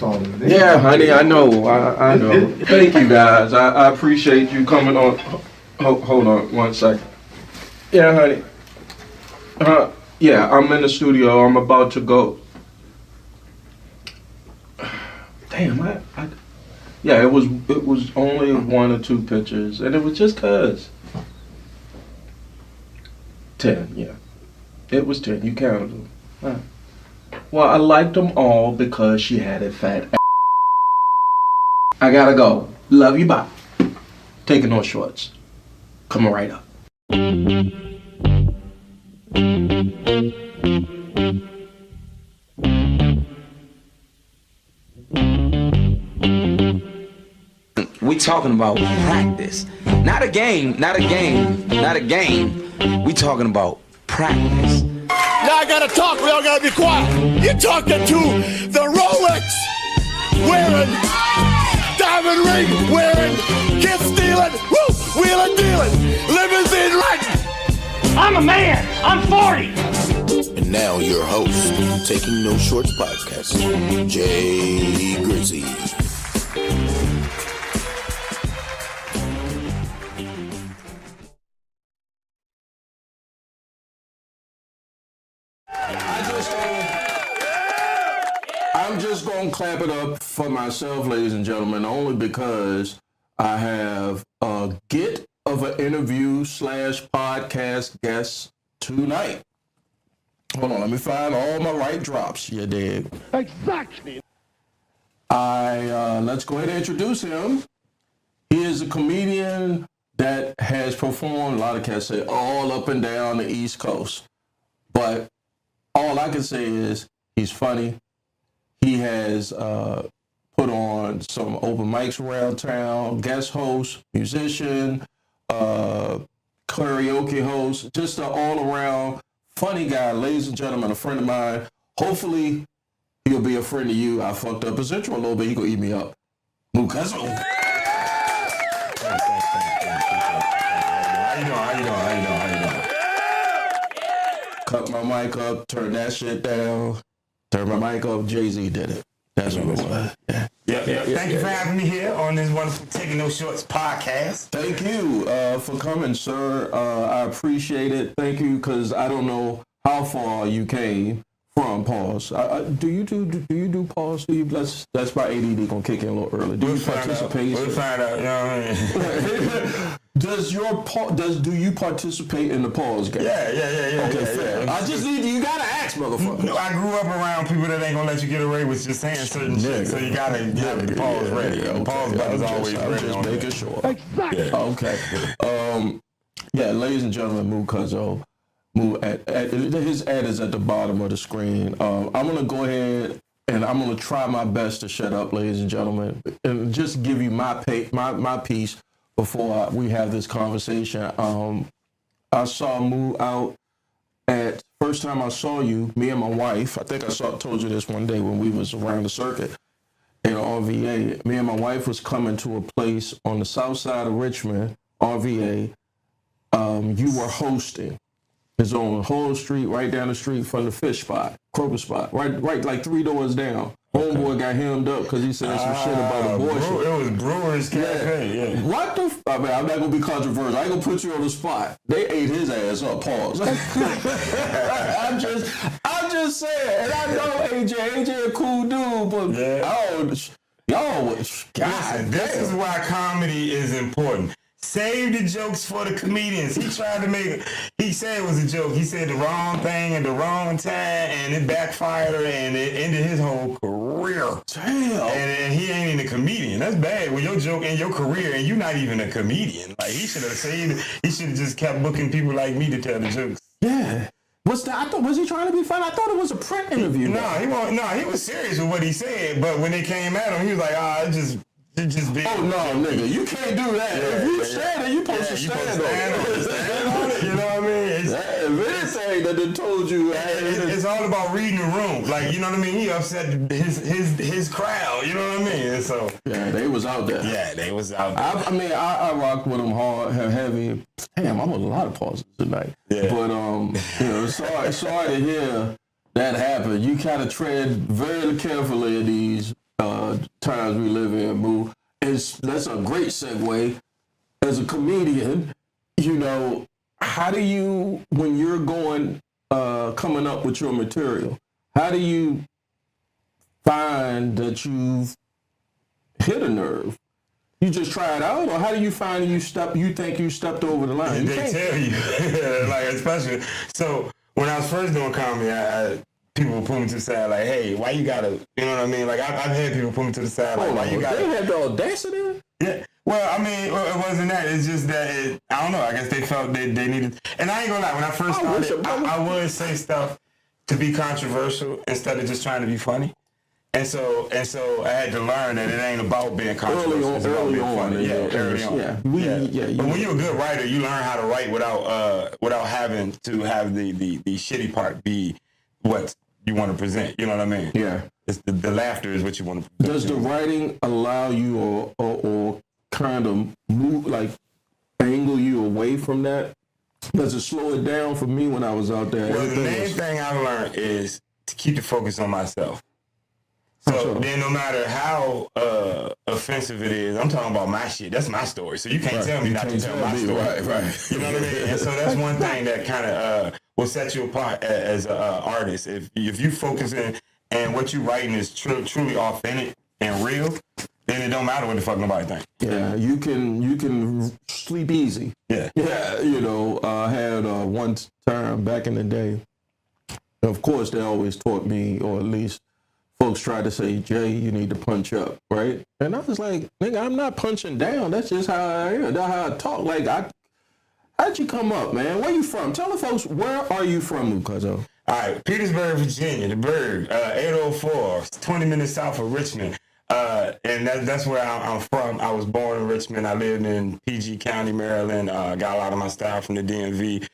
taller than Yeah, honey, I know. I know. Thank you, guys. I appreciate you coming on. Hold on 1 second. Yeah, honey. Yeah, I'm in the studio. I'm about to go. Damn, yeah, it was only 1 or 2 pictures, and it was just 'cause. 10, yeah. It was 10. You counted them. Well, I liked them all because she had a fat ass. I gotta go. Love you, bye. Taking no shorts. Coming right up. We talking about practice. Not a game. We talking about practice. Now I gotta talk, we all gotta be quiet. You're talking to the Rolex wearing, diamond ring wearing, kiss stealing, wheeling dealing, limousine riding. I'm a man. I'm 40. And now your host, Taking No Shorts podcast, Jay Grizzy. I'm just going to clap it up for myself, ladies and gentlemen, only because I have a get of an interview / podcast guest tonight. Hold on, let me find all my right drops. You dig? Exactly. Let's go ahead and introduce him. He is a comedian that has performed, a lot of cats say, all up and down the East Coast. But all I can say is he's funny. He has put on some open mics around town, guest host, musician, karaoke host, just an all-around funny guy, ladies and gentlemen, a friend of mine. Hopefully, he'll be a friend of you. I fucked up his intro a little bit. He gonna eat me up. MuCuzzo. How you doing? Cut my mic up, turn that shit down. Turn my mic up, Jay-Z did it. That's what it was. Yeah. Thank you for having me here on this wonderful Taking No Shorts podcast. Thank you for coming, sir. I appreciate it. Thank you, because I don't know how far you came from pause. Do you do pause? That's my ADD gonna kick in a little early. Do you participate? We'll find out. You know what I mean? Do you participate in the pause game? Yeah. Okay, fair. I just need you gotta ask, motherfucker. No, I grew up around people that ain't gonna let you get away with just saying certain shit, so you gotta have the pause ready. The pause button's always ready. I'm just making sure. Exactly. Okay. Ladies and gentlemen, MuCuzzo. His ad is at the bottom of the screen. I'm gonna go ahead and I'm gonna try my best to shut up, ladies and gentlemen, and just give you my piece before we have this conversation. I saw Mu out at first time I saw you. Me and my wife. I think I told you this one day when we was around the circuit on VA. Me and my wife was coming to a place on the south side of Richmond on VA. You were hosting. It's on Hull Street, right down the street from the fish spot, croaker spot, right like 3 doors down. Homeboy got hemmed up because he said some shit about abortion. It was Brewer's Cafe, yeah. What the I mean, I'm not going to be controversial. I ain't going to put you on the spot. They ate his ass up, pause. I'm just saying, and I know AJ a cool dude, but God, this is why comedy is important. Save the jokes for the comedians. He said it was a joke. He said the wrong thing at the wrong time, and it backfired, and it ended his whole career. Damn. And he ain't even a comedian. That's bad. When your joke in your career, and you're not even a comedian. Like, he should have saved it. He should have just kept booking people like me to tell the jokes. Yeah. Was he trying to be funny? I thought it was a print interview. He was serious with what he said, but when they came at him, he was like, it just big. Oh, no, nigga, you can't do that. If you stand it, you supposed to stand on it. You know what I mean? If anything that they told you. It's all about reading the room. Like, you know what I mean? He upset his crowd, you know what I mean? And so. Yeah, they was out there. Yeah, they was out there. I rocked with them hard, heavy. Damn, I'm with a lot of pauses tonight. Yeah. But, sorry to hear that happen. You kind of tread very carefully in these times we live in, Moo. That's a great segue. As a comedian, you know, how do you, when you're coming up with your material, how do you find that you've hit a nerve? You just try it out, or how do you find you think you stepped over the line? They tell you, like, especially. So when I was first doing comedy, people would pull me to the side, like, "Hey, why you gotta?" You know what I mean? Like, I've had people pull me to the side, like, "Why you gotta?" They had the audacity. Yeah. Well, I mean, it wasn't that. It's just that I don't know. I guess they felt they needed. And I ain't gonna lie. When I first started, I would say stuff to be controversial instead of just trying to be funny. And so I had to learn that it ain't about being controversial. It's about being funny. Early on. But when you're a good writer, you learn how to write without having to have the shitty part be what you want to present. You know what I mean? Yeah. It's the laughter is what you want to present. Does the writing allow you or kind of move, like, angle you away from that? Does it slow it down for me when I was out there? Well, the main thing I learned is to keep the focus on myself. So then no matter how offensive it is, I'm talking about my shit. That's my story. So you can't tell me not to tell my story. Right. You know what I mean? And so that's one thing that kind of will set you apart as an artist. If you focus in and what you writing is truly authentic and real, then it don't matter what the fuck nobody think. Yeah, you can sleep easy. Yeah. You know, I had one time back in the day, of course, they always taught me, or at least folks tried to say, Jay, you need to punch up, right? And I was like, nigga, I'm not punching down. That's just how I am. That's how I talk. Like, how'd you come up, man? Where you from? Tell the folks, where are you from, MuCuzzo? All right, Petersburg, Virginia, the Berg, 804, 20 minutes south of Richmond. And that's where I'm from. I was born in Richmond. I lived in PG County, Maryland. Got a lot of my style from the DMV.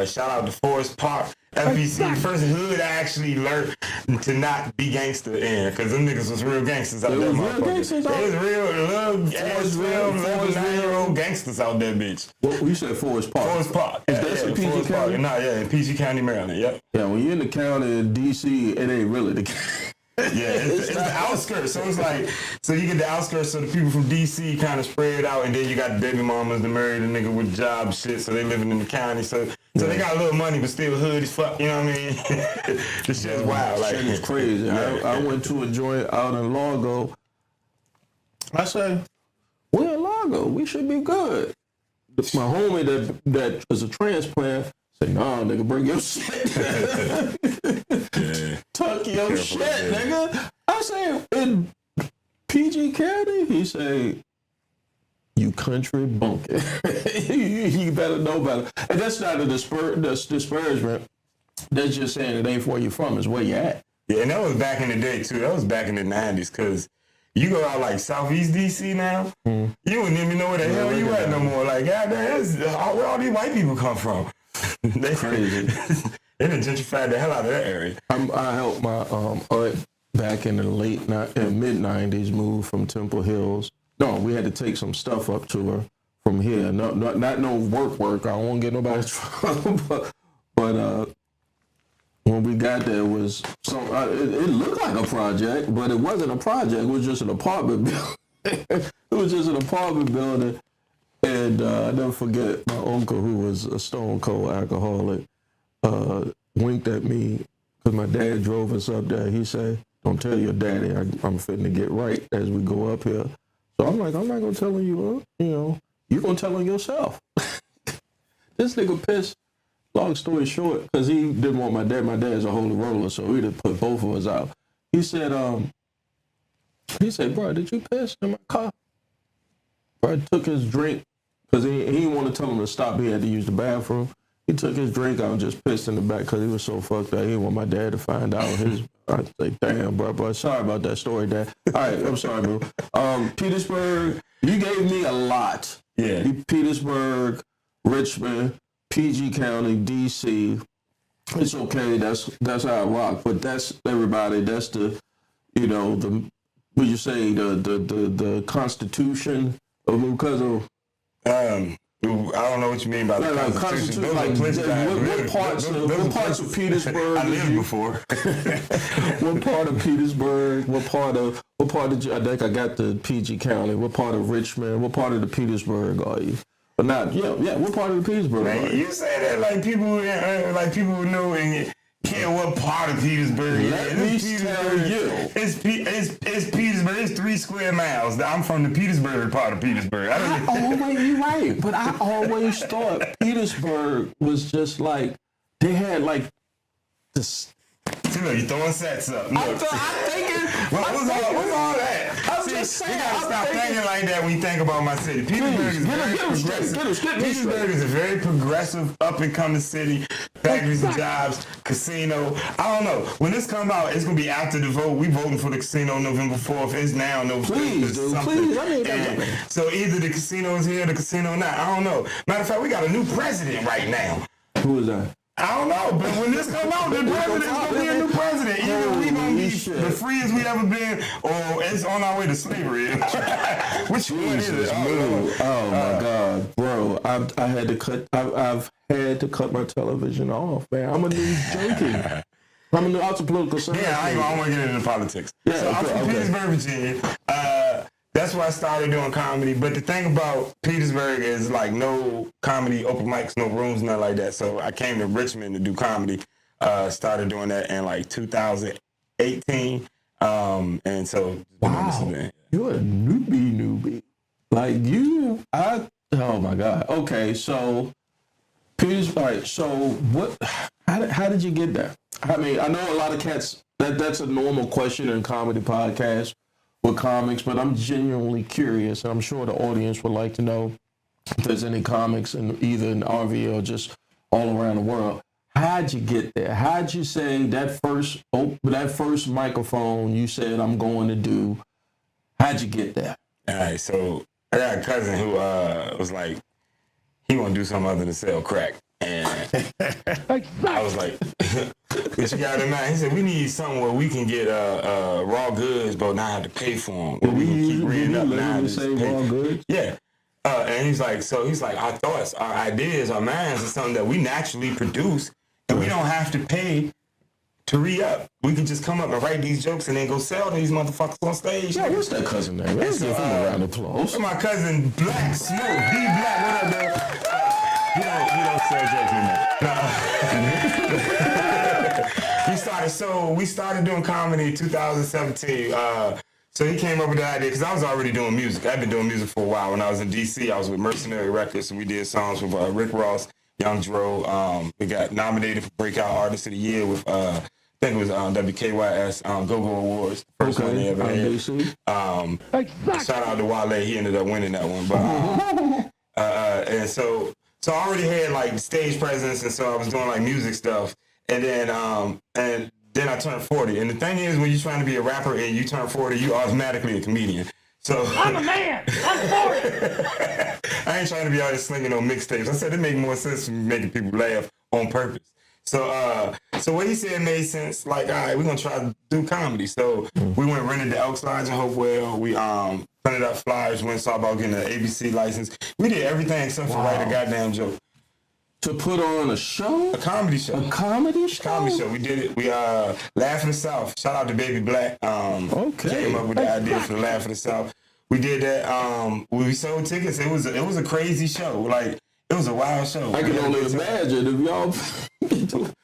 Shout out to Forest Park. FBC, the first hood I actually learned to not be gangster in, because them niggas was real gangsters out there, motherfuckers. They was real 9-year-old gangsters out there, bitch. Well, you said Forest Park. Forest Park. Is that in PG Forest County? Park. No, in PG County, Maryland, yep. Yeah, when you're in the county in D.C., it ain't really the county. Yeah, it's the outskirts. So it's like, so you get the outskirts, so the people from D.C. kind of spread out, and then you got the baby mamas that married a nigga with job shit, so they living in the county. So they got a little money, but still hood as fuck. You know what I mean? This shit's wild. Like, shit is crazy. Yeah. I went to a joint out in Largo. I said, we're in Largo. We should be good. My homie that was a transplant said, nah, nigga, bring your shit. Tuck your shit, nigga. I said, in PG County? He said, you country bunkin'. You better know better. And that's not a disparagement. That's just saying it ain't where you're from, it's where you at. Yeah, and that was back in the day, too. That was back in the 90s, because you go out like Southeast DC now, you wouldn't even know where the hell you at no more. Like, goddamn, where all these white people come from? They crazy. They done gentrified the hell out of that area. I helped my aunt back in the mid-90s move from Temple Hills. No, we had to take some stuff up to her from here. Not no work. I won't get nobody in trouble. But when we got there, it was it looked like a project, but it wasn't a project. It was just an apartment building. It was just an apartment building. And I never forget, my uncle, who was a stone cold alcoholic, winked at me because my dad drove us up there. He said, don't tell your daddy I'm fitting to get right as we go up here. So I'm like, I'm not going to tell him you know, you're going to tell him yourself. This nigga pissed, long story short, because he didn't want my dad. My dad's a holy roller, so he just put both of us out. He said, bro, did you piss in my car? Bro took his drink, because he didn't want to tell him to stop. He had to use the bathroom. He took his drink out and just pissed in the back because he was so fucked up. He didn't want my dad to find out. I say, damn, bro. Sorry about that story, Dad. All right, I'm sorry, bro. Petersburg, you gave me a lot. Yeah. Petersburg, Richmond, PG County, D.C. It's okay. That's how I rock. But that's everybody. That's the, you know, what you say, the Constitution of MuCuzzo. I don't don't know what you mean by the Constitution. Those like, are places what parts of Petersburg? I lived before. What part of Petersburg? What part of I think I got the PG County. What part of Richmond? What part of the Petersburg are you? But not, yeah. What part of the Petersburg? Man, you say that like people who know and care what part of Petersburg. Let me tell you, it's Petersburg. It's 3 square miles. I'm from the Petersburg part of Petersburg. You're right. But I always thought Petersburg was just like they had like this. See, look, you're throwing sets up. Look. I'm thinking. What's all that? I'm just saying. You gotta stop thinking like that when you think about my city. Petersburg is very progressive. Petersburg is a very progressive, up and coming city. Factories and jobs, casino. I don't know. When this come out, it's gonna be after the vote. We voting for the casino November 4th. It's now November 5th. Please. I mean, so either the casino is here, or the casino not. I don't know. Matter of fact, we got a new president right now. Who is that? I don't know, but when this come out, the president's gonna be a new president. Either we gonna be the freest we ever been, or it's on our way to slavery. Which one is it? Oh my God, bro! I've had to cut my television off, man. I'm a news junkie. I'm a out political science. Yeah, I don't want to get into politics. Yeah, so I'm from Petersburg, Virginia. That's where I started doing comedy. But the thing about Petersburg is like no comedy, open mics, no rooms, nothing like that. So I came to Richmond to do comedy. Started doing that in like 2018. And so, wow, you're a newbie. Like you, oh my God. Okay, so Petersburg. So what? How did you get there? I mean, I know a lot of cats. That's a normal question in comedy podcasts with comics, but I'm genuinely curious, and I'm sure the audience would like to know if there's any comics either in RV or just all around the world. How'd you get there? How'd you say that first microphone you said I'm going to do? How'd you get there? All right, so I got a cousin who was like, he want to do something other than sell crack. And I was like, what you got in mind? He said, we need something where we can get raw goods, but not have to pay for them. We can keep reading up now. Raw goods? Yeah. And he's like, our thoughts, our ideas, our minds is something that we naturally produce, and we don't have to pay to re-up. We can just come up and write these jokes and then go sell these motherfuckers on stage. Yeah, what's that cousin name? Let's give him a round of applause. My cousin Black Smoke, D Black, what up, man? You don't sell jokes anymore. We started doing comedy in 2017. So he came up with the idea, because I was already doing music. I've been doing music for a while. When I was in D.C., I was with Mercenary Records, and we did songs with Rick Ross, Young Dro. We got nominated for Breakout Artist of the Year with, I think it was WKYS Go-Go Awards. First one they ever had. Shout out to Wale. He ended up winning that one. But and so I already had like stage presence, and so I was doing like music stuff. And then I turned 40. And the thing is, when you're trying to be a rapper and you turn 40, you automatically a comedian. So I'm a man. I'm 40. I ain't trying to be out here slinging no mixtapes. I said it make more sense for making people laugh on purpose. So what he said made sense. Like, all right, we're gonna try to do comedy. So we went and rented the Elks Lodge in Hopewell. We printed out flyers, went and saw about getting an ABC license. We did everything except for write a goddamn joke. To put on a show? A comedy show. A comedy show? Comedy show. We did it. We Laugh in the South. Shout out to Baby Black. Came up with the idea for the Laugh in the South. We did that. We sold tickets. It was a crazy show. Like, it was a wild show. I can only imagine if y'all.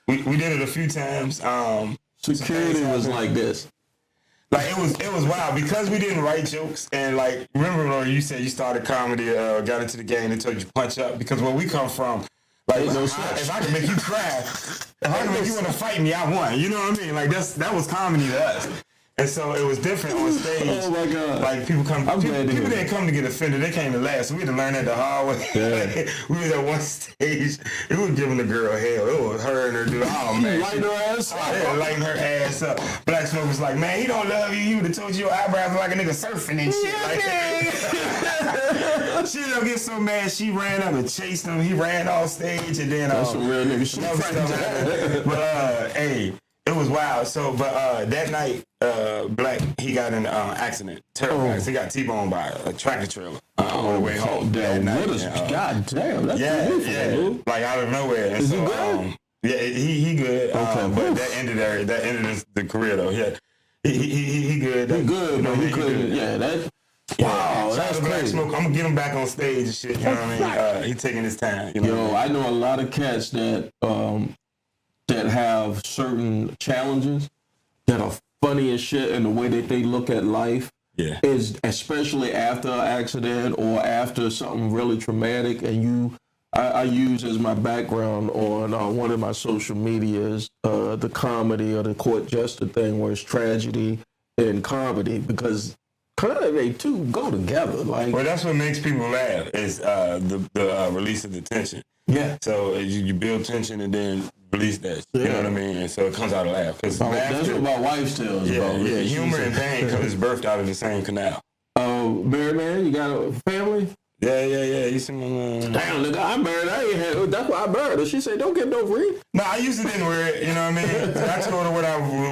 we did it a few times. Security was like this. Like, it was wild because we didn't write jokes. And like, remember, you said you started comedy, got into the game, and told you punch up, because where we come from. Like, if I can make you cry, if I can make you want to fight me, I won. You know what I mean? Like, that was comedy to us. And so it was different on stage. Oh my God! Like, people didn't come to get offended; they came to laugh. So we had to learn that the hard way. Yeah. We was at one stage. It was giving the girl hell. It was her and her dude. Oh man, lighting her ass up. Yeah, lighting her ass up. Black Smoke was like, "Man, he don't love you. He would have told you your eyebrows were like a nigga surfing and shit." Like, she didn't get so mad. She ran up and chased him. He ran off stage, and then that's some real nigga shit. But hey. It was wild. So, but that night, Black, he got in an accident. Terrible accident. He got T-boned by a tractor trailer on the way home. God damn, that's beautiful. Like out of nowhere. And Is he good? Yeah, he good. But that ended the career though. Yeah, he good. He good, but he couldn't. Yeah, that. Wow, that's crazy. Smoke. I'm gonna get him back on stage and shit. You know what I mean? He taking his time. You know Yo, I know a lot of cats that that have certain challenges that are funny as shit in the way that they look at life. Yeah. Is especially after an accident or after something really traumatic, and I use as my background on one of my social medias the comedy or the court jester thing where it's tragedy and comedy, because kind of they two go together. Like, well, that's what makes people laugh is the release of the tension. Yeah. So you build tension and then release that. You know what I mean? And so it comes out of laugh. Cause that's what my wife's tales about. Yeah, humor and pain is birthed out of the same canal. Married man, you got a family? Yeah. You see my damn, nigga, I'm married. I ain't had. That's why I married her. She said, "Don't get no free." No, I used to didn't wear it. You know what I mean? I told her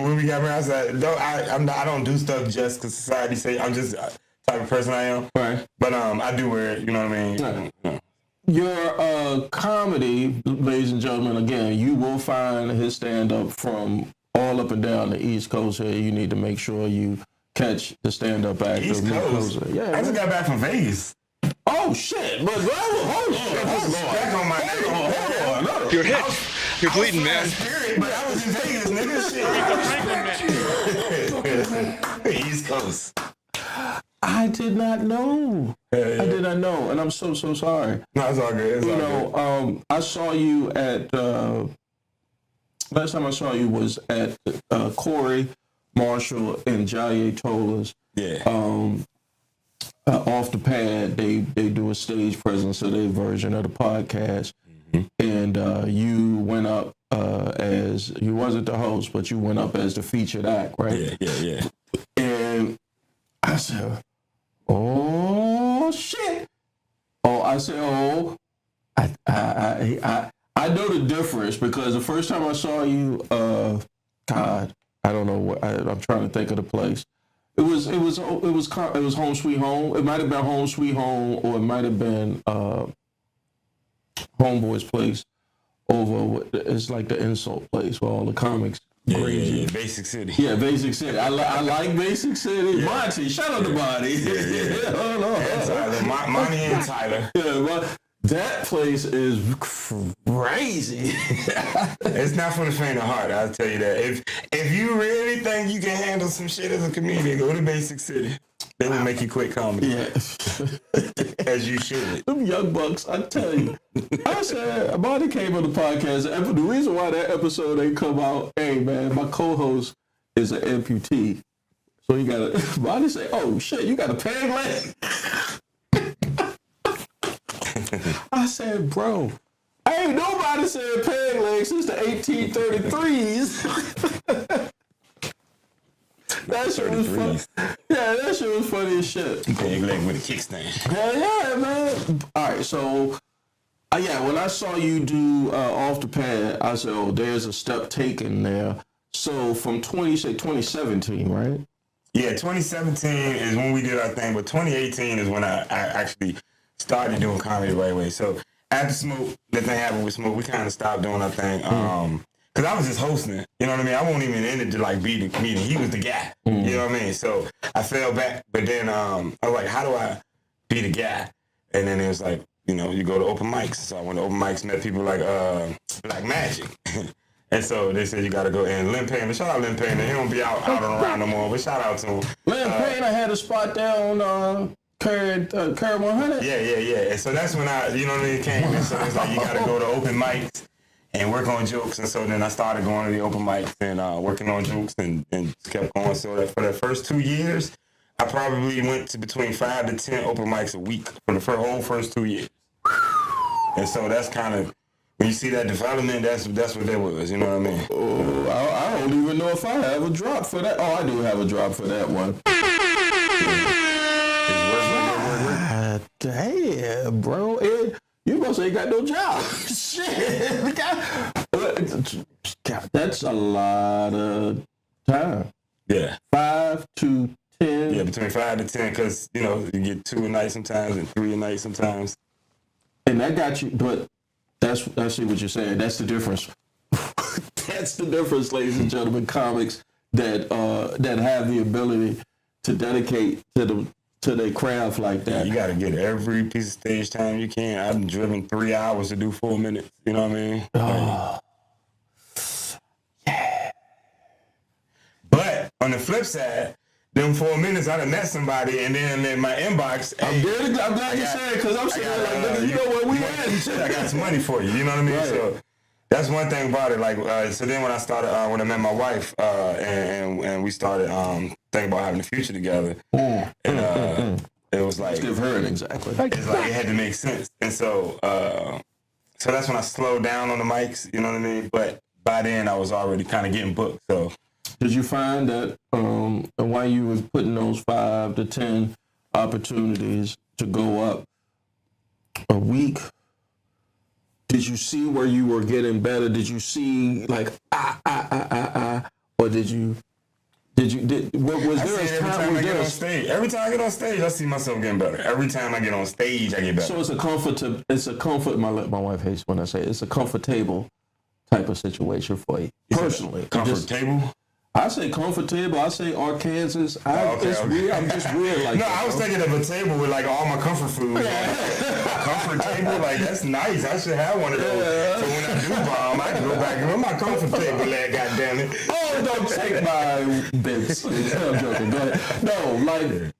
when we got married, I said, I don't do stuff just because society say I'm just the type of person I am. Right. But I do wear it. You know what I mean? Right. No. Your comedy, ladies and gentlemen, again, you will find his stand-up from all up and down the East Coast here. You need to make sure you catch the stand-up actor. East Coast? Yeah, I just got back from Vegas. Oh, shit. But hold on. Hold on. You're hit. You're bleeding, man. Spirit, but I was in Vegas, nigga. Shit. East Coast. I did not know. I did not know, and I'm so sorry. No, it's all good. It's all good. I saw you at last time I saw you was at Corey Marshall and Jaye Tola's. Yeah. Off the Pad, they do a stage presence of their version of the podcast, and you went up as you wasn't the host, but you went up as the featured act, right? Yeah. And I said, "Oh shit!" I said, I know the difference because the first time I saw you, God, I don't know what I'm trying to think of the place. It was Home Sweet Home. It might have been Home Sweet Home, or it might have been Homeboy's place over. It's like the insult place where all the comics. Yeah, Basic City. Yeah, Basic City. I like Basic City. Yeah. Monty, shout out to Monty. Yeah. Hold on. And Tyler. Monty and Tyler. Yeah, but that place is crazy. It's not for the faint of heart, I'll tell you that. If you really think you can handle some shit as a comedian, go to Basic City. They will make you quit comedy. Yeah. As you should. Them young bucks, I tell you. I said, Monty came on the podcast. And the reason why that episode ain't come out, hey, man, my co-host is an amputee. So you got to, Monty say, oh, shit, you got a peg leg? I said, bro, ain't nobody said peg leg since the 1833s. That shit was funny. Yeah, that shit was funny as shit. Peg leg with a kickstand. Hell yeah, man. All right, so, when I saw you do Off the Pad, I said, oh, there's a step taken there. So from 2017, right? Yeah, 2017 is when we did our thing, but 2018 is when I actually started doing comedy the right way. So after Smoke, that thing happened with Smoke, we kind of stopped doing our thing. Because I was just hosting it. You know what I mean? I wasn't even in it to like be the comedian. He was the guy. You know what I mean? So I fell back. But then I was like, how do I be the guy? And then it was like, you go to open mics. So I went to open mics, met people like Black Magic. And so they said you got to go in. Lynn Payne, shout out Lynn Payne. He don't be out and around no more, but shout out to him. Lynn Payne, I had a spot there on Curry 100. Yeah. And so that's when it came. And so it's like you got to go to open mics and work on jokes. And so then I started going to the open mics and working on jokes and kept going. So that for the first 2 years, I probably went to between 5 to 10 open mics a week for the whole first 2 years. And so that's kind of, when you see that development, that's what that was. You know what I mean? Oh, I don't even know if I have a drop for that. Oh, I do have a drop for that one. Damn, bro. You must ain't got no job. Shit. God, that's a lot of time. Yeah. 5 to 10. Yeah, between 5 to 10, because, you know, you get 2 a night sometimes and 3 a night sometimes. And that got you, but I see what you're saying. That's the difference. That's the difference, ladies and gentlemen, comics that have the ability to dedicate to their craft like that. You got to get every piece of stage time you can. I've driven 3 hours to do 4 minutes. You know what I mean? Yeah. But on the flip side, them 4 minutes, I done met somebody, and then in my inbox, I'm glad you said it, because I'm saying, like, nigga, you know where we at and shit. I got some money for you. You know what I mean? Right. So that's one thing about it. Like, so then when I started, when I met my wife, and we started thinking about having a future together, it was like, Let's give her an exactly. it's like it had to make sense. And so, so that's when I slowed down on the mics. You know what I mean? But by then, I was already kind of getting booked. So. Did you find that while you were putting those 5 to 10 opportunities to go up a week, did you see where you were getting better? Did you see like or did what was there a time I get on stage? Every time I get on stage, I see myself getting better. Every time I get on stage, I get better. So it's a comfort. My wife hates when I say it. It's a comfortable type of situation for you personally. Comfortable. I say comfortable. I say Arkansas. Weird. I'm just weird like no, that. I was thinking of a table with like all my comfort food. Comfort table, like that's nice. I should have one of those. So when I do bomb, I can go back and where my comfort table at, goddammit. Oh, don't take my bits. I'm joking. Go ahead. No, like,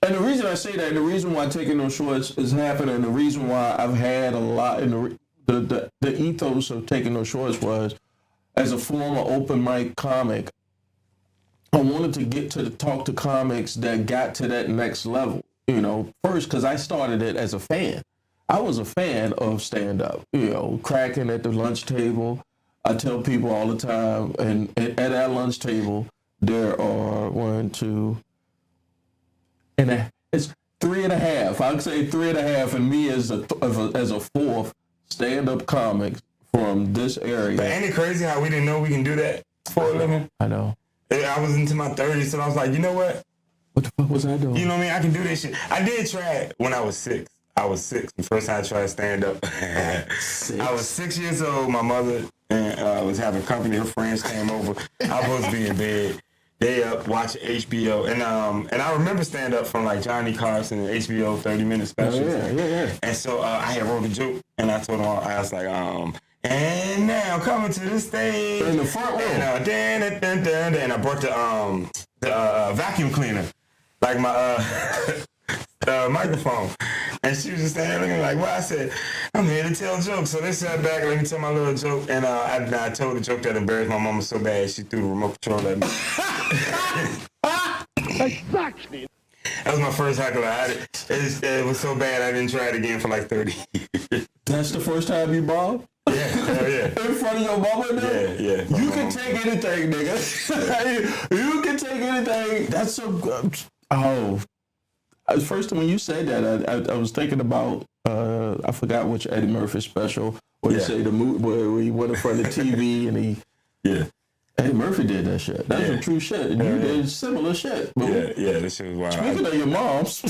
and the reason I say that, and the reason why taking those shorts is happening, and the reason why I've had a lot, and the ethos of taking those shorts was, as a former open mic comic, I wanted to get to talk to comics that got to that next level. You know, first, because I started it as a fan. I was a fan of stand-up, you know, cracking at the lunch table. I tell people all the time, and at that lunch table, there are 1, 2, and it's 3.5. I'd say 3.5, and me as a fourth stand-up comic from this area. But ain't it crazy how we didn't know we can do that for a living? I know. I was into my 30s, and I was like, you know what? What the fuck was I doing? You know what I mean? I can do this shit. I did try it when I was 6. I was 6. The first time I tried stand-up. I was 6 years old. My mother was having company. Her friends came over. I was supposed to be in bed. They up watching HBO. And I remember stand-up from like Johnny Carson and HBO 30-minute specials. Yeah. And so I had wrote a joke, and I told them, I was like, and now coming to the stage in the front row, and I brought the vacuum cleaner, like my microphone, and she was just standing looking like, "Well," I said, "I'm here to tell jokes." So they sat back and let me tell my little joke, and I told the joke that embarrassed my mama so bad she threw the remote control at me. Exactly. That was my first heckle. It was so bad I didn't try it again for like 30 years. That's the first time you bombed? Yeah, hell yeah. In front of your mama, nigga? Yeah. You can take anything, nigga. You can take anything. That's so good. Oh. First time when you said that, I was thinking about, I forgot which Eddie Murphy special, where he said where he went in front of the TV and he... Yeah. Eddie Murphy did that shit. That's some true shit. And you did similar shit. Yeah, this shit was wild. Speaking of your moms...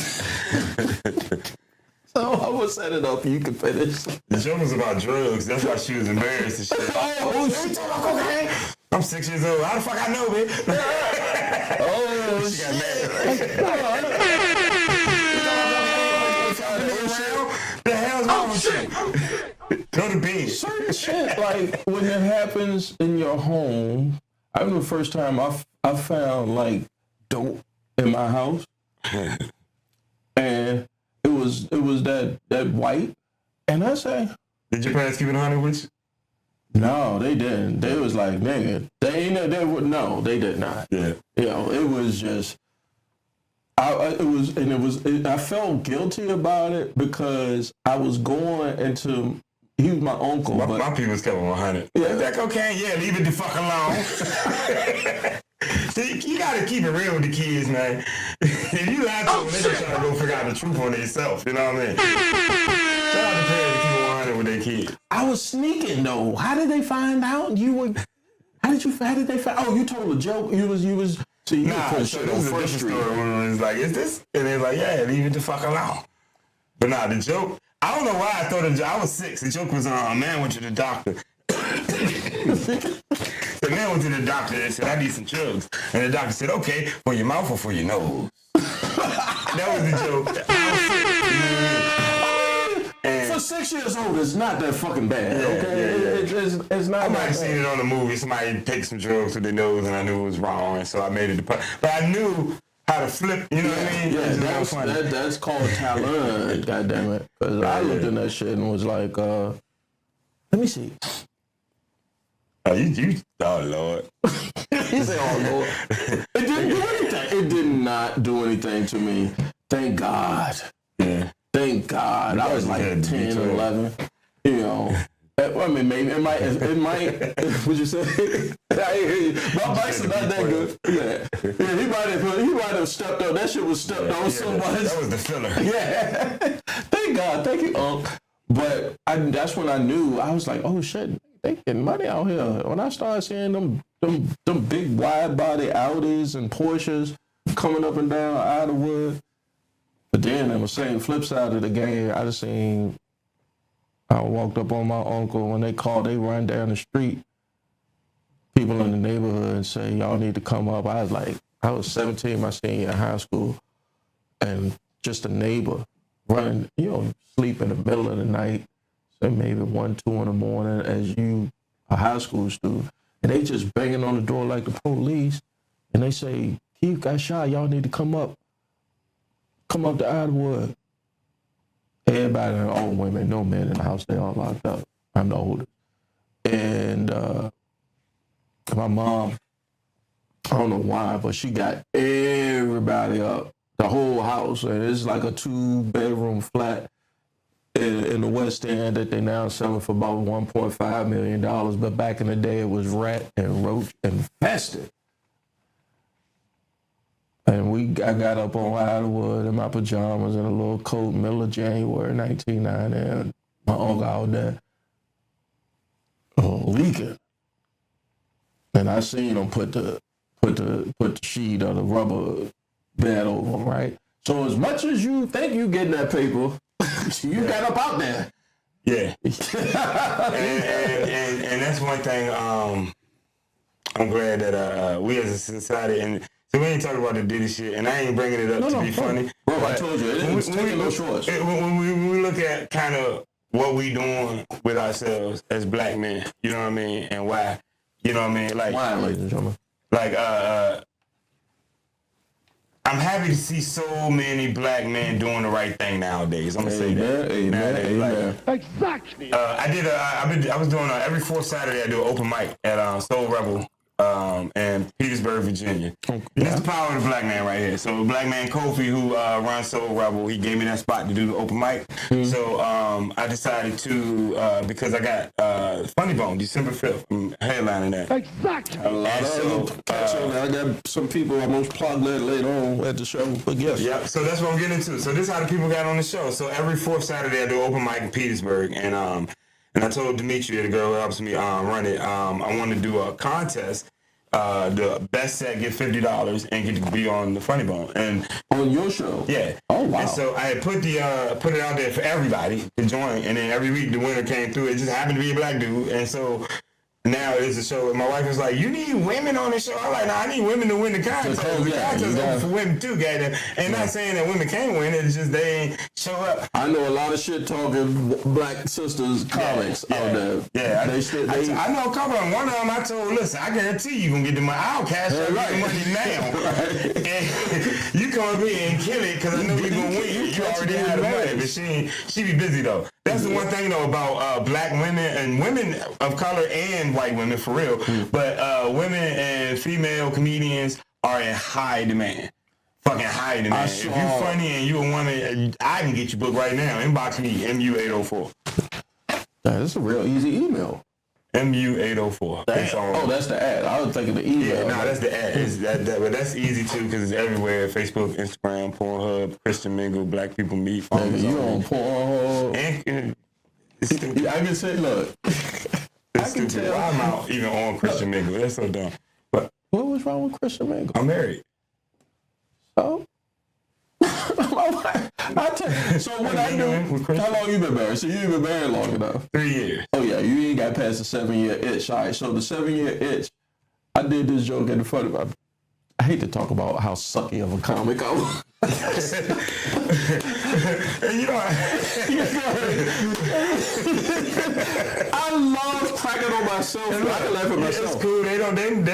So I will set it up. You can finish. The joke was about drugs. That's why she was embarrassed and shit. Oh shit! Okay. I'm 6 years old. How the fuck I know, man? Oh she shit! The hell's wrong with you? Go to bed. Certain shit, like when it happens in your home. I remember the first time I found like dope in my house, and it was that white, and I say, did your parents keep it 100 with you? No, they didn't. They was like, nigga, they did not. Yeah, you know, it was just, I felt guilty about it because I was going into. He was my uncle. My people's kept 100. Yeah. That cocaine, yeah, leave it the fuck alone. See, you gotta keep it real with the kids, man. If you lie to them, they just trying to go figure out the truth on themselves. You know what I mean? Shout out to parents to keep it 100 with their kids. I was sneaking though. How did they find out you were? How did they find? Oh, you told a joke. You was. So you Nah, so this is a different story when it was like, is this? And they're like, yeah, leave it the fuck alone. But nah, the joke, I don't know why I thought I was 6. The joke was, a man went to the doctor. The man went to the doctor and said, I need some drugs. And the doctor said, okay, for your mouth or for your nose? That was the joke. For 6 years old, it's not that fucking bad, okay? It's not. I might have seen it on the movie. Somebody take some drugs to their nose, and I knew it was wrong, and so I made it. But I knew how to flip. You know what I mean? Yeah, that's called talent. Goddamn it! Because I looked in that shit and was like, let me see. Oh, oh Lord. He said, oh Lord. It didn't do anything. It did not do anything to me. Thank God. Yeah. Thank God. I was like 10 or 11. You know. I mean, maybe it might. What'd you say? I hear you. My bike's not that good. Yeah. He might have stepped up. That shit was stepped on so much. That was the filler. Yeah. Thank God. Thank you, Unc. But that's when I knew. I was like, oh shit, they getting money out here. When I started seeing them big wide body Audis and Porsches coming up and down Idlewood. But then on the same flip side of the game, I walked up on my uncle when they called, they run down the street. People in the neighborhood and say, y'all need to come up. I was 17, my senior year in high school, and just a neighbor running, sleep in the middle of the night, say maybe 1, 2 in the morning as a high school student, and they just banging on the door like the police, and they say, Keith got shot, y'all need to come up to Idlewood. Everybody, all women, no men in the house, they all locked up. I'm the oldest. And my mom, I don't know why, but she got everybody up, the whole house. And it's like a 2-bedroom flat in the West End that they now selling for about $1.5 million. But back in the day, it was rat and roach infested. And I got up on Idlewood in my pajamas and a little coat, middle of January 1990, and my uncle out there leaking. And I seen him put the sheet or the rubber bed over him, right? So as much as you think you getting that paper, you got up out there. Yeah. and that's one thing. I'm glad that we as a society and. So we ain't talking about the Diddy shit, and I ain't bringing it up to be funny. Bro, I told you, it's taking no shorts. When we look at kind of what we doing with ourselves as black men, you know what I mean, and why, you know what I mean? Like, why, ladies and gentlemen? Like, I'm happy to see so many black men doing the right thing nowadays. I'm gonna say that. Amen. Exactly. I was doing every 4th Saturday. I do an open mic at Soul Rebel. In Petersburg, Virginia. Okay. This is the power of the black man right here. So black man Kofi, who runs Soul Rebel, he gave me that spot to do the open mic. Mm-hmm. So I decided to, because I got FunnyBone, December 5th, I'm headlining that. Exactly. I got some people almost plugged that later on at the show, but yes. Yeah, so that's what I'm getting into. So this is how the people got on the show. So every 4th Saturday, I do open mic in Petersburg, and I told Demetria, the girl who helps me run it, I want to do a contest. The best set get $50 and get to be on the FunnyBone. And on your show? Yeah. Oh wow. And so I had put it out there for everybody to join, and then every week the winner came through. It just happened to be a black dude, and so now it's a show. My wife was like, "You need women on the show." I'm like, "No, I need women to win the contest. The contest is open for women too, goddamn." And not saying that women can't win. It's just they ain't show up. I know a lot of shit talking black sisters comics out there. Yeah, I know a couple of them. One of them I told, "Listen, I guarantee you gonna get the money. I'll cash out the money now. And you come up here and kill it because I know you gonna win. You already had the money, but she be busy though. That's the one thing though about black women and women of color and white women for real. But women and female comedians are in high demand. Fucking high demand. If you funny and you a woman, I can get you booked right now. Inbox me, MU804. That's a real easy email. MU804. That's the ad. I was thinking the email. Yeah, that's the ad. But that's easy too because it's everywhere. Facebook, Instagram, Pornhub, Christian Mingle, Black People Meet. You on Pornhub? And I can say, look. The That's stupid. Why am I even on Christian Mingle? That's so dumb. But what was wrong with Christian Mingle? I'm married. So? So what I do? How long you been married? So you ain't been married long enough. 3 years. Oh yeah, you ain't got past the 7-year itch. All right, so the 7-year itch, I did this joke in the front of it. I hate to talk about how sucky of a comic I was. You know, I love cracking on myself. I can laugh at myself. It's cool. They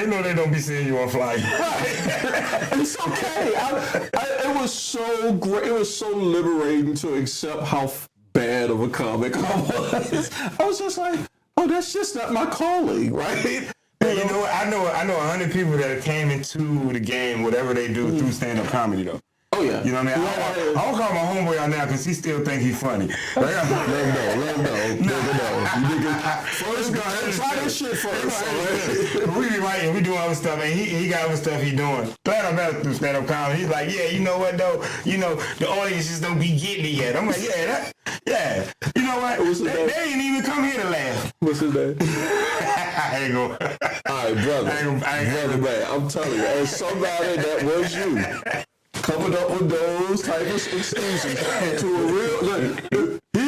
know they don't be seeing you on fly. It's okay. It was so great. It was so liberating to accept how bad of a comic I was. I was just like, oh, that's just not my calling, right? You know what? I know 100 people that came into the game, whatever they do, through stand-up comedy, though. Oh, yeah. You know what I mean? I don't call my homeboy out now because he still think he's funny. Let him know. First, go ahead. Try this shit first. We be writing, we doing other stuff, and he got other stuff he doing. Glad I'm out through stand-up comedy. He's like, yeah, you know what, though? You know, the audience just don't be getting it yet. I'm like, yeah. You know what? They ain't even come here to laugh. What's his name? I ain't going. All right, brother. Brother, man, I'm telling you, as somebody that was you, coming up with those type of excuses to a real. Look, he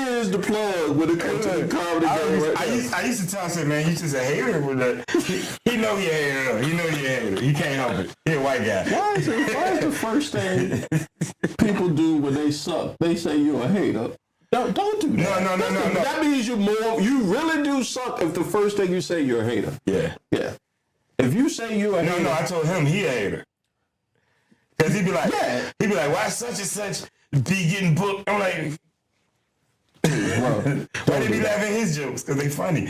is the plug when it comes to the comedy game. I used to tell him, man, you just a hater with that. He know he a hater. He know he a hater. He can't help it. He a white guy. Why is the first thing people do when they suck? They say you're a hater. Don't do that. No. That means you really do suck if the first thing you say you're a hater. Yeah. If you say you're a hater. No, I told him he a hater. Cause he'd be like, why such and such be getting booked? I'm like, why they be laughing at his jokes? Cause they funny.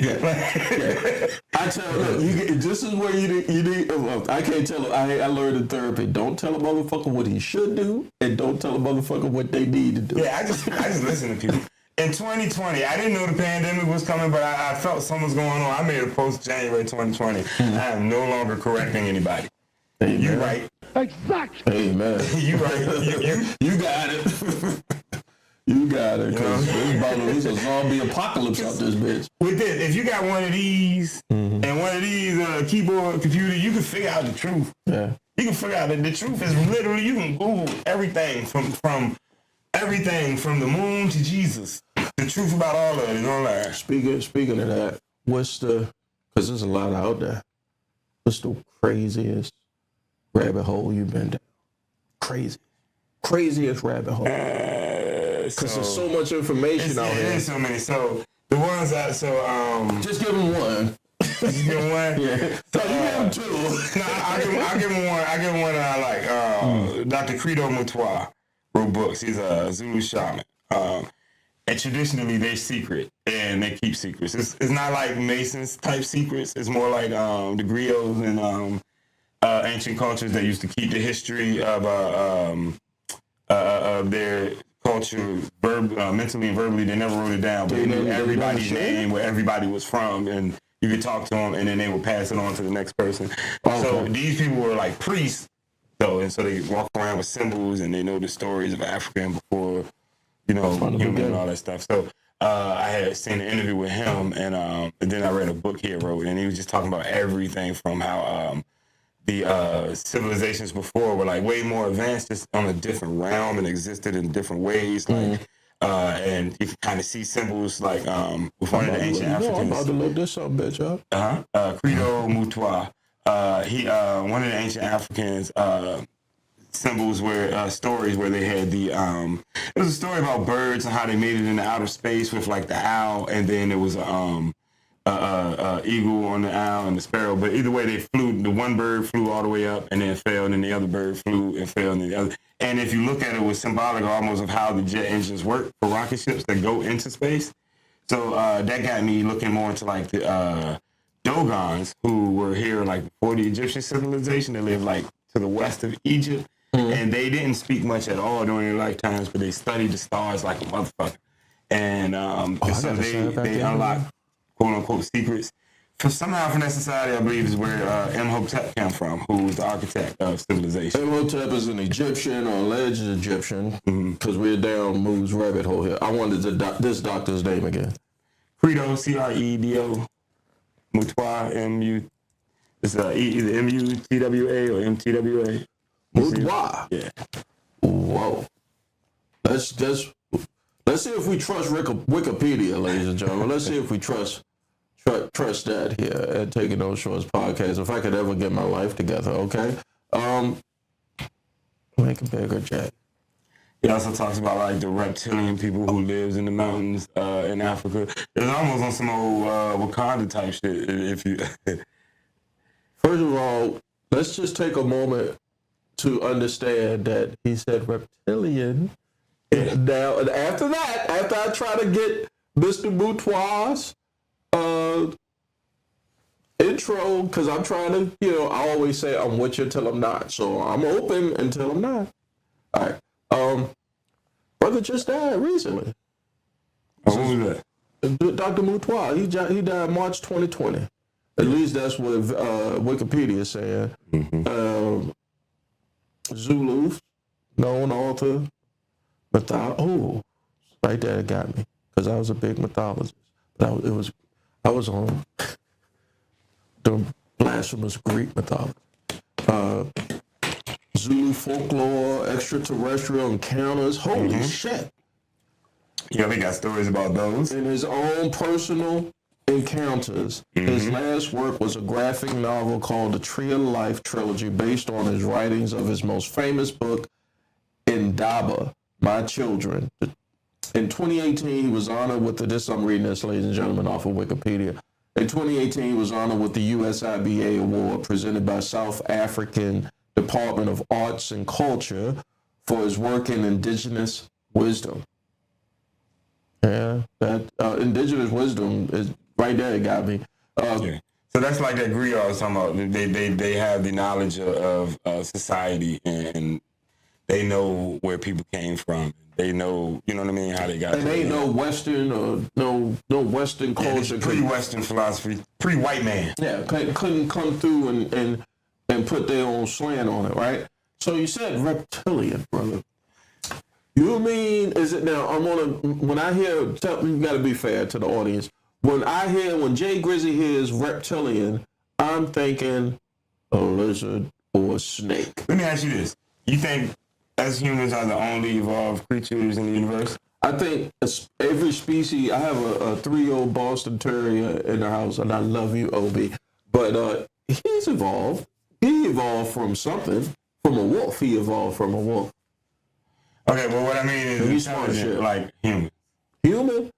I tell look, this is where you need. I can't tell him. I learned in therapy. Don't tell a motherfucker what he should do, and don't tell a motherfucker what they need to do. Yeah, I just listen to people. In 2020, I didn't know the pandemic was coming, but I felt something was going on. I made a post January 2020. I am no longer correcting anybody. Amen. You right. Exactly. Amen. You right. You got it. You got it. Because there's a zombie apocalypse out this bitch. With this, if you got one of these and one of these keyboard computer, you can figure out the truth. Yeah. You can figure out that the truth is literally, you can Google everything from everything from the moon to Jesus. The truth about all of it is online. Speaking of that, because there's a lot out there, what's the craziest rabbit hole you've been down? Craziest rabbit hole. Because there's so much information out here. There's so many. So the ones that just give them one. Just give them one. Yeah. So you give them two. No, I'll give them one. I give them one that I like. Dr. Credo Mutua wrote books. He's a Zulu shaman. And traditionally, they're secret, and they keep secrets. It's not like Masons type secrets. It's more like the griots and ancient cultures that used to keep the history of their culture mentally and verbally. They never wrote it down, but they knew everybody's name, where everybody was from, and you could talk to them, and then they would pass it on to the next person. Okay. So these people were like priests, though, and so they walk around with symbols, and they know the stories of Africa before, human and all that stuff. So I had seen an interview with him, and then I read a book he wrote, and he was just talking about everything from how the civilizations before were like way more advanced, just on a different realm and existed in different ways. Like, and you can kind of see symbols like with one of the ancient Africans. I'm about to look this up, bitch, up. Credo Mutua. One of the ancient Africans symbols were stories where they had the it was a story about birds and how they made it into outer space with like the owl, and then there was eagle on the owl and the sparrow. But either way, they flew. The one bird flew all the way up and then fell, and then the other bird flew and fell, and then the other. And if you look at it, it was symbolic almost of how the jet engines work for rocket ships that go into space. So that got me looking more into like the Dogons, who were here like before the Egyptian civilization. They lived like to the west of Egypt. And they didn't speak much at all during their lifetimes, but they studied the stars like a motherfucker. And so they unlocked quote-unquote secrets. Somehow from that society, I believe, is where Imhotep came from, who was the architect of civilization. Imhotep is an Egyptian or alleged Egyptian, because we're down Moo's rabbit hole here. I wanted this doctor's name again. Credo, C-R-E-D-O, Moutois, M-U, it's either M-U-T-W-A or M-T-W-A. Moutois. Yeah. Whoa. Let's see if we trust Wikipedia, ladies and gentlemen. Let's see if we trust that here at Taking No Shorts podcast. If I could ever get my life together, okay? Make it bigger, Jack. He also talks about like the reptilian people who lives in the mountains in Africa. It's almost on some old Wakanda type shit. If you First of all, let's just take a moment to understand that he said reptilian. Now, after I try to get Mr. Moutois' intro, because I'm trying to, I always say I'm with you till I'm not. So I'm open until I'm not. All right. Brother just died recently. What was that? Dr. Moutois, he died March 2020. At least that's what Wikipedia is saying. Mm-hmm. Zulu, known author, right there it got me, because I was a big mythologist. But I was on the blasphemous Greek mythology. Zulu folklore, extraterrestrial encounters. Holy shit. Yeah, they got stories about those. In his own personal encounters, his last work was a graphic novel called the Tree of Life trilogy, based on his writings of his most famous book, Indaba, My Children. In 2018, he was honored with I'm reading this, ladies and gentlemen, off of Wikipedia. In 2018, he was honored with the USIBA award presented by South African Department of Arts and Culture for his work in indigenous wisdom. Yeah, that indigenous wisdom is right there. It got me. Yeah. So that's like that griot I was talking about. They have the knowledge of society, and they know where people came from. They know, you know what I mean, how they got. And ain't no Western or no Western culture. Pre-Western philosophy, pre-white man. Yeah, couldn't come through and put their own slant on it, right? So you said reptilian, brother. You mean, is it now, when I hear, you got to be fair to the audience. When Jay Grizzy hears reptilian, I'm thinking a lizard or a snake. Let me ask you this. You think us humans are the only evolved creatures in the universe? I think every species, I have a 3-year-old Boston Terrier in the house, and I love you, Obi. But he's evolved. He evolved from something. From a wolf, he evolved from a wolf. Okay, well, what I mean is intelligent, like human. Human?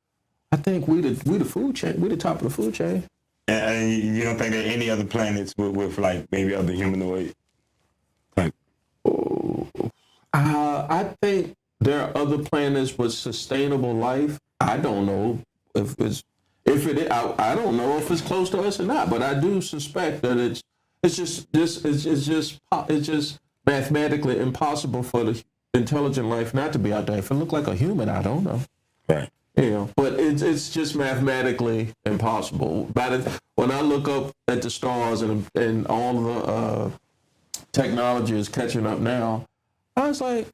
I think we the food chain. We the top of the food chain. And you don't think there are any other planets with like maybe other humanoid type? I think there are other planets with sustainable life. I don't know if it is. I don't know if it's close to us or not. But I do suspect that it's just mathematically impossible for the intelligent life not to be out there. If it looked like a human, I don't know. Right. But it's just mathematically impossible. When I look up at the stars and all the technology is catching up now, I was like,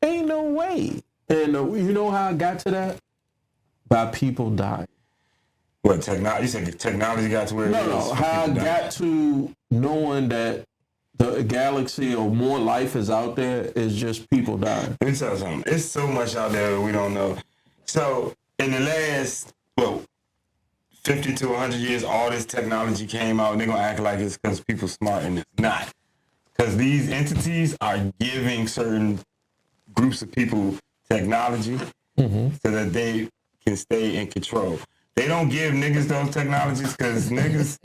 ain't no way. And you know how I got to that? By people dying. What, technology? You said technology got to where it is? No, how I got to knowing that the galaxy or more life is out there is just people dying. Let me tell you something. It's so much out there that we don't know. So in the last, 50 to 100 years, all this technology came out, and they're going to act like it's because people smart, and it's not. Because these entities are giving certain groups of people technology so that they can stay in control. They don't give niggas those technologies because niggas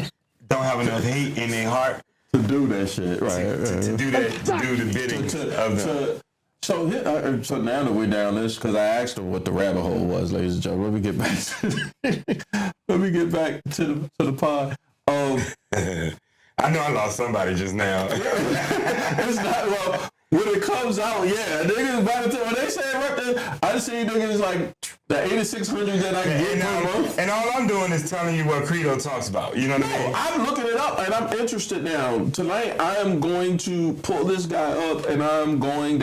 don't have enough hate in their heart to do that shit, right? To do the bidding of them. So now that we're down this, because I asked her what the rabbit hole was, ladies and gentlemen. Let me get back to the pod. I know I lost somebody just now. It's not, when it comes out, yeah, niggas by the time when they say I see niggas like the 8600 that I get per month. And all I'm doing is telling you what Credo talks about. You know what I mean? I'm looking it up and I'm interested now. Tonight I am going to pull this guy up and I'm doing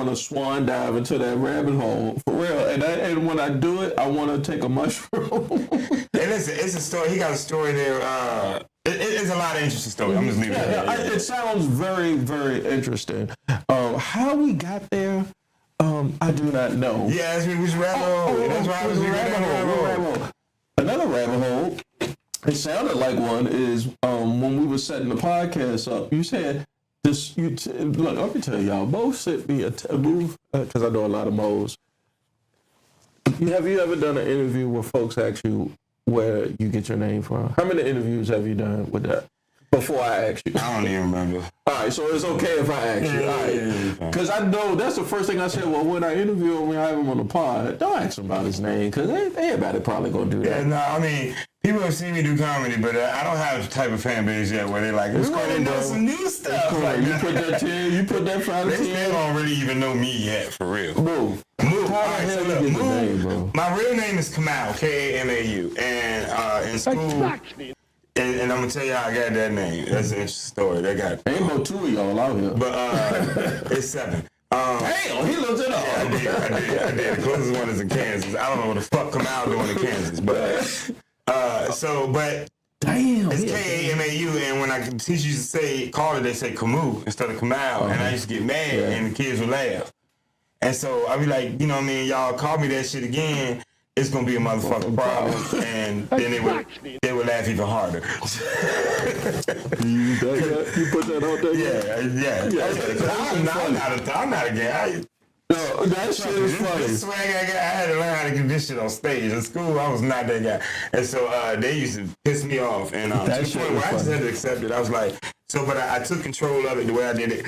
a swan dive into that rabbit hole for real. And when I do it, I want to take a mushroom. And listen, it's a story. He got a story there. It's a lot of interesting stories. I'm just leaving it there. It sounds very, very interesting. How we got there, I do not know. Yeah, that's which rabbit hole. That's why I was rabbit hole. Another rabbit hole. It sounded like one is when we were setting the podcast up. You said this. Look, let me tell y'all. Mo sent me a move because I know a lot of Mo's. Have you ever done an interview where folks ask you where you get your name from? How many interviews have you done with that? Before I ask you. I don't even remember. All right, so it's okay if I ask you. All right. Because I know that's the first thing I said. Well, when I interview him, when I have him on the pod, don't ask him about his name because everybody probably going to do that. Yeah, no, I mean, people have seen me do comedy, but I don't have the type of fan base yet where they're like, let's go and know some new stuff. Cool. Like, you put that 10, you put that 5 to 10. They don't really even know me yet, for real. Move. All right, How so the look, hell you get the Moo, name, bro? my real name is Kamau, Kamau, and in school, and I'm gonna tell you how I got that name. That's an interesting story. Ain't no two of y'all out here. But it's 7. Damn, he looked it up. Yeah, I did. The closest one is in Kansas. I don't know what the fuck Kamau doing in Kansas, but damn, it's Kamau, and when I teach you to call it, they say Camus instead of Kamau, and I used to get mad, and the kids would laugh. And so I be like, you know what I mean, y'all call me that shit again, it's gonna be a motherfucking problem, and then they would laugh even harder. You put that out there? Yeah. I'm not a gay. No, that shit is funny. This swag I got, I had to learn how to do this shit on stage. In school, I was not that guy. And so they used to piss me off. And to the point where I just had to accept it. I was like, but I took control of it the way I did it.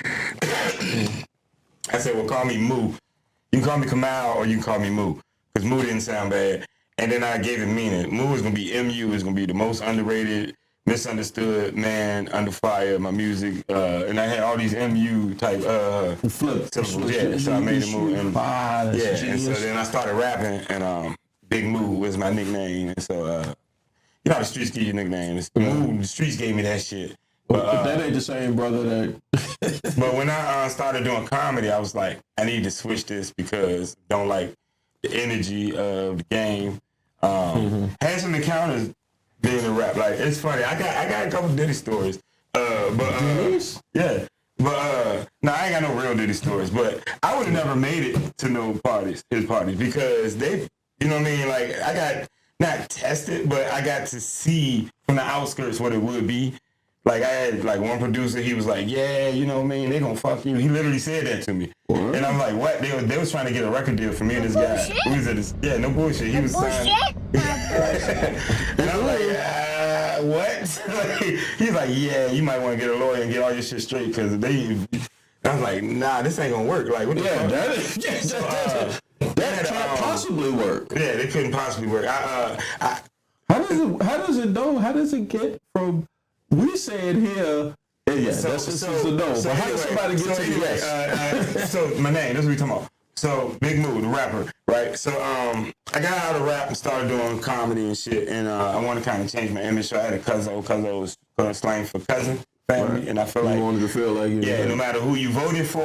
I said, well, call me Moo. You can call me Kamau or you can call me Moo. Because Moo didn't sound bad. And then I gave it meaning. Moo is going to be MU, is going to be the most underrated, misunderstood man under fire, my music. And I had all these MU type syllables. Yeah, so I made a Moo. And so then I started rapping, and Big Moo was my nickname. And so, you know how the streets give you nicknames. Moo, the streets gave me that shit. But that ain't the same brother that... But when I started doing comedy, I was like, I need to switch this because I don't like the energy of the game. Had some encounters being a rap. Like, it's funny. I got a couple Diddy stories. Yeah. But no, I ain't got no real Diddy stories. But I would have never made it to no his parties, because they, you know what I mean? Like, I got not tested, but I got to see from the outskirts what it would be. Like, I had, like, one producer, he was like, yeah, you know what I mean, they gonna fuck you. He literally said that to me. What? And I'm like, what? They was trying to get a record deal for me and this guy. Who was it? Yeah, no bullshit. He was signed. And I'm like, what? He's like, yeah, you might want to get a lawyer and get all your shit straight, because I was like, nah, this ain't gonna work. Like, what the fuck? That can't possibly work. Yeah, they couldn't possibly work. How does it get from... We say it here. This is a no. So how does somebody get to yes? So my name, that's what we talking about. So Big Moo, the rapper, right? So I got out of rap and started doing comedy and shit, and I wanted to kind of change my image. So I had a Cuzzo. Cuzzo was slang for cousin family, right. And I feel like you wanted to feel like no matter who you voted for,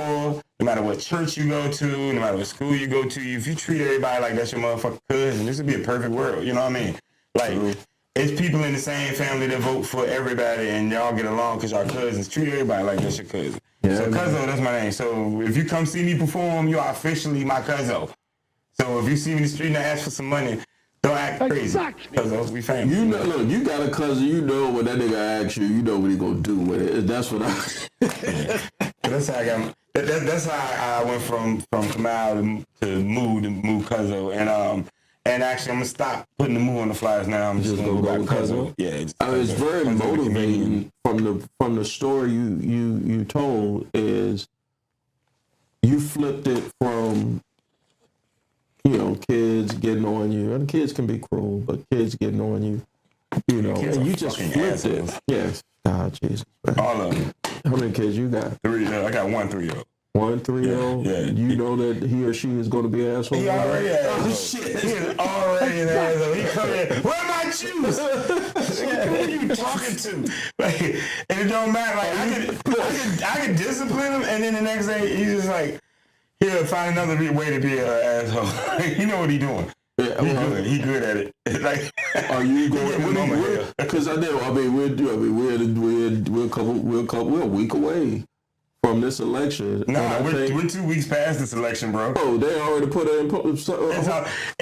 no matter what church you go to, no matter what school you go to, if you treat everybody like that's your motherfucking cousin, this would be a perfect world. You know what I mean? Like. It's people in the same family that vote for everybody, and y'all get along because y'all cousins. Treat everybody like that's your cousin. Yeah, so Cuzzo, that's my name. So if you come see me perform, you are officially my Cuzzo. So if you see me in the street and I ask for some money, don't act crazy. Cuzzo, we famous. You know, look, you got a cousin. You know when that nigga asks you, you know what he gonna do with it. That's what I. That's how I got. That's how I went from Kamau to MuCuzzo, and actually, I'm gonna stop putting the Moo on the flyers now. I'm just gonna go with Cuzzo. Yeah, it's very motivating. From the story you told is you flipped it from kids getting on you, and kids can be cruel, but kids getting on you, and you just flipped it. Yes, God, Jesus, all of them. How many kids you got? 3. I got 1 3-year-old. 1 3-year-old. Yeah. You know that he or she is going to be an asshole. He already an asshole. Oh shit! He is already an asshole. He come in. Where are my shoes? Who are you talking to? Like, and it don't matter. Like I could discipline him, and then the next day he's just like, he'll find another way to be an asshole. You know what he doing? Yeah, he good at it. Like, are you going? Because I know. I mean, we're a week away from this election. Nah, we're 2 weeks past this election, bro. Oh, they already put it in.